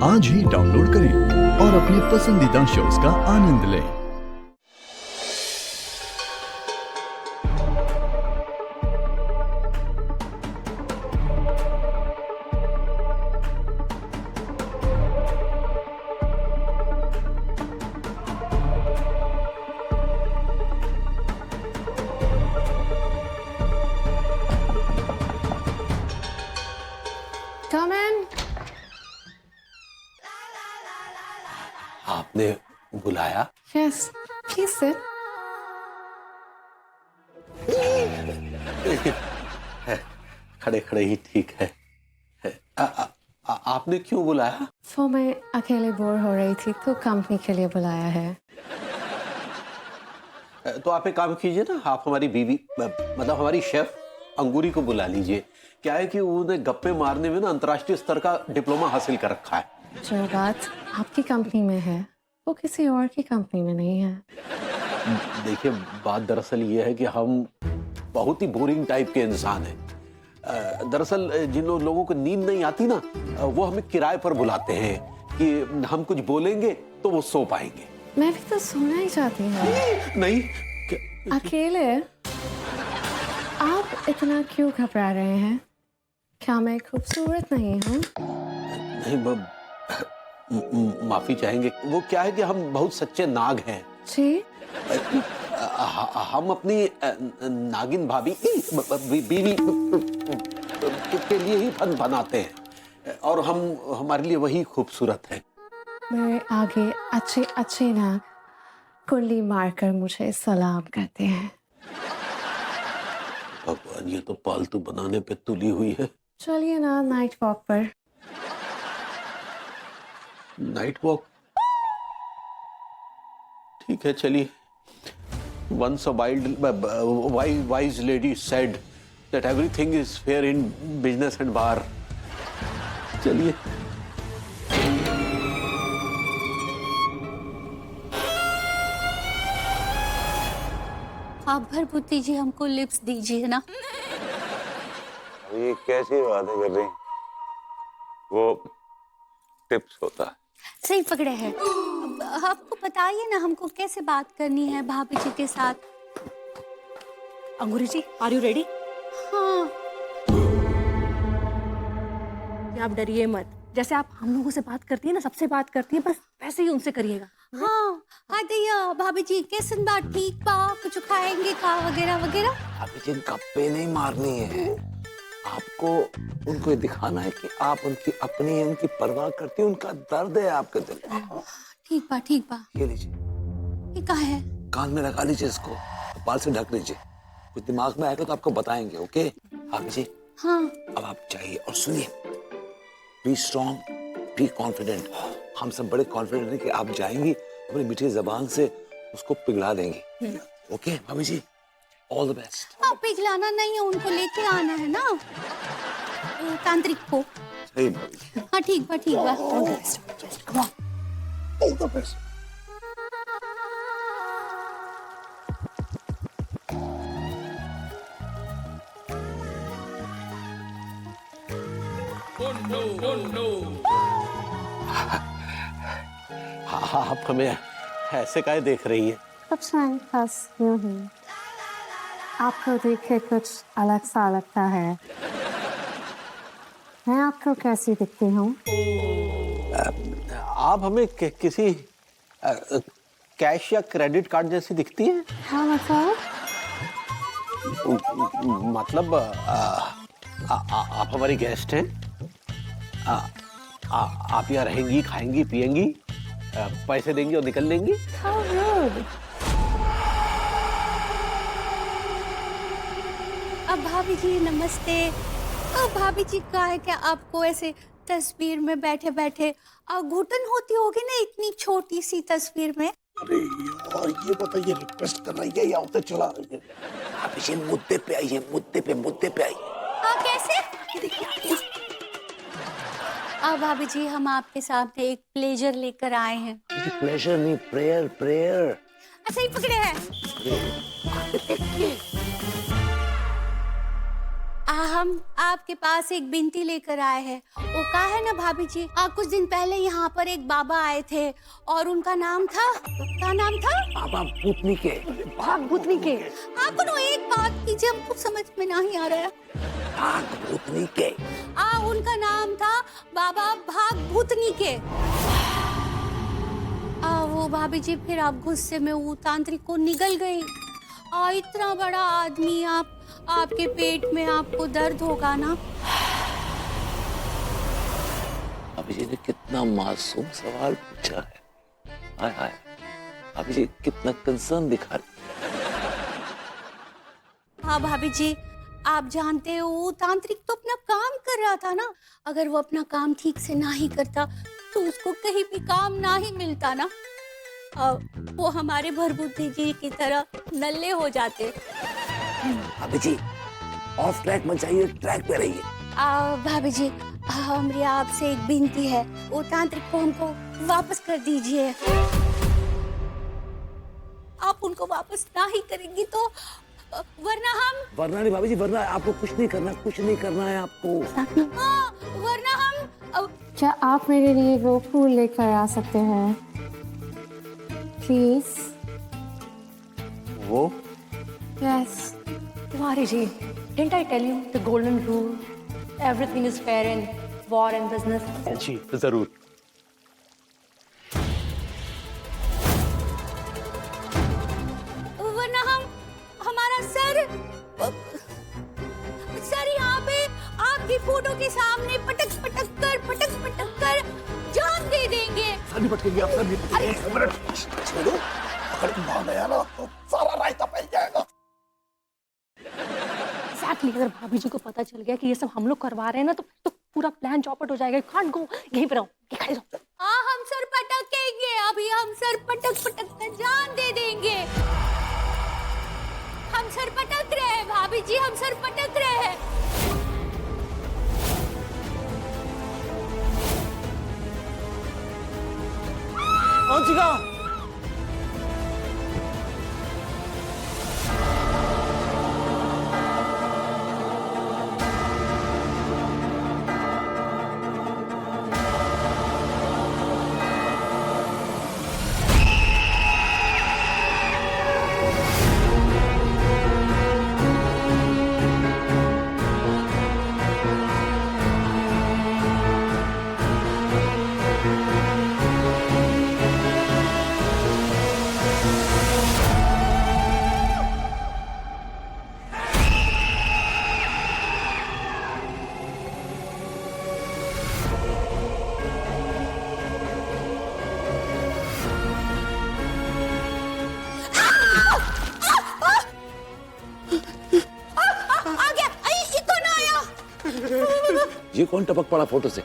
आज ही डाउनलोड करें और अपने पसंदीदा शोज का आनंद लें। Come in. आपने बुलाया? Yes, please sit. खड़े खड़े ही ठीक है। आपने क्यों बुलाया? वो मैं अकेले बोर हो रही थी तो कंपनी के लिए बुलाया है। तो आप एक काम कीजिए ना, आप हमारी बीवी मतलब हमारी शेफ अंगूरी को बुला लीजिए। क्या है कि उन्हें गप्पे मारने में ना अंतर्राष्ट्रीय स्तर का डिप्लोमा हासिल कर रखा है। जो बात आपकी कंपनी में है वो किसी और की कंपनी में नहीं है। देखिए, बात दरअसल ये है कि हम बहुत ही बोरिंग टाइप के इंसान हैं। दरअसल जिन लोगों को नींद नहीं आती ना, वो हमें किराए पर बुलाते हैं कि हम कुछ बोलेंगे तो वो सो पाएंगे। मैं भी तो सोना ही चाहती हूँ। नहीं अकेले आप इतना क्यों घबरा रहे हैं? क्या मैं खूबसूरत नहीं हूँ? नहीं, माफी चाहेंगे। वो क्या है कि हम बहुत सच्चे नाग हैं। जी? हम अपनी नागिन भाभी बीवी के लिए ही फन बनाते हैं और हमारे लिए वही खूबसूरत है। मेरे आगे अच्छे अच्छे नाग कुंडली मारकर मुझे सलाम करते हैं। भगवान, ये तो पालतू बनाने पे तुली हुई है। चलिए ना नाइट वॉक पर। Night walk? ठीक है, चलिए। Once a wise lady said that everything is fair in business and bar. चलिए। आप भर बुद्धि जी हमको लिप्स दीजिए ना। ये कैसी बातें कर रही? वो टिप्स होता है। सही पकड़े हैं। अब आपको बताइए ना हमको कैसे बात करनी है भाभी जी के साथ। अंगूरी जी, आर यू रेडी? हाँ। आप डरिए मत। जैसे आप हम लोगों से बात करती है ना, सबसे बात करती है, बस वैसे ही उनसे करिएगा। हाँ हाँ दैया भाभी जी कैसन बात ठीक बा, कुछ खाएंगे का वगैरह वगैरह। अभी जिन गप्पे नहीं मारनी है, आपको उनको ये दिखाना है कि आप उनकी अपनी है, उनकी परवाह करती है, उनका दर्द है आपके दिल में। ठीक बा ठीक बा। ये लीजिए, ये का है? कान में लगा लीजिए इसको, बाल से ढक लीजिए। कुछ दिमाग में आएगा तो आपको बताएंगे। ओके आप जी? हाँ। अब आप चाहिए और सुनिए, बी स्ट्रॉन्ग, बी कॉन्फिडेंट। हम सब बड़े कॉन्फिडेंट हैं कि आप जाएंगी, अपनी मीठी जबान से उसको पिघला देंगी। ओके भाभी जी, ऑल द बेस्ट। आप पिघलाना नहीं है, उनको लेके आना है ना तांत्रिक को। सही भाभी जी। हाँ ठीक बा ठीक बा। All the best. आप हमें ऐसे काहे देख रही हैं? कुछ नहीं, बस यूं ही। आपको देख के कुछ अलग सा लगता है। मैं आपको कैसी दिखती हूँ? आप हमें किसी कैश या क्रेडिट कार्ड जैसी दिखती हैं। हाँ मतलब? मतलब आप हमारी गेस्ट हैं। आप यहाँ रहेंगी, खाएंगी, पिएंगी, पैसे देंगी और निकल लेंगी। How rude! अब भाभी जी नमस्ते। अब भाभी जी का है क्या आपको ऐसे तस्वीर में बैठे बैठे घुटन होती होगी ना इतनी छोटी सी तस्वीर में? अरे यार, ये बताइए रिक्वेस्ट कर रही है या उधर चला रही है? आप इसे मुद्दे पे आइए, मुद्दे पे आइए। हाँ कैसे? अब भाभी जी हम आपके सामने एक प्लेजर लेकर आए हैं। प्लेजर नहीं, प्रेयर, प्रेयर। अच्छा ही पकड़े हैं। हम आपके पास एक बिनती लेकर आए हैं। वो कहा है ना भाभी जी, कुछ दिन पहले यहाँ पर एक बाबा आए थे और उनका नाम था, क्या नाम था? बाबा भूतनी के। भाग भूतनी के। आपको ना एक बात कीजिए, हमको समझ में नहीं आ रहा है। भाग भूतनी के। उनका नाम था बाबा भाग भूतनी के। वो भाभी जी फिर आप गुस्से में वो तांत्रिक को निगल गई। इतना बड़ा आदमी, आपके पेट में आपको दर्द होगा ना। भाभी जी ने कितना मासूम सवाल पूछा है। हाय हाय, भाभी जी कितना कंसर्न दिखा रही। हाँ भाभी जी, आप जानते हो वो तांत्रिक तो अपना काम कर रहा था ना। अगर वो अपना काम ठीक से ना ही करता तो उसको कहीं भी काम ना ही मिलता ना। वो हमारे भरभूति जी की तरह नल्ले हो जाते। भाभी जी ऑफ ट्रैक मत जाइए, ट्रैक पे रहिए। भाभी जी, हमारी आपसे एक विनती है, वो तांत्रिक को हमको वापस कर दीजिए। आप उनको वापस ना ही करेंगी तो वरना नहीं भाभी जी, वरना आपको कुछ नहीं करना, कुछ नहीं करना है आपको। वरना हम क्या आप मेरे लिए वो फूल लेकर आ सकते हैं प्लीज? वो yes. Tiwari ji, didn't I tell you the golden rule? Everything is fair in war and business. जी जरूर। वरना हमारा सर यहाँ पे आपकी फोटो के सामने पटक पटक कर जान दे देंगे। सर भी पटकेंगे आप, सर भी पटकेंगे। छोड़ो, अगर तुम भाग गया ना तो सारा रायता फैल जाएगा। Exactly, अगर भाभी जी को पता चल गया कि ये सब हम लोग करवा रहे हैं ना तो पूरा प्लान चौपट हो जाएगा। कांट गो, यहीं पे रहो, खड़े रहो। हम सर पटकेंगे, अभी हम सर पटक कर जान दे देंगे। हम सर पटक रहे हैं भाभी जी, हम सर पटक रहे हैं। अंशिका, ये कौन टपक पड़ा फोटो से?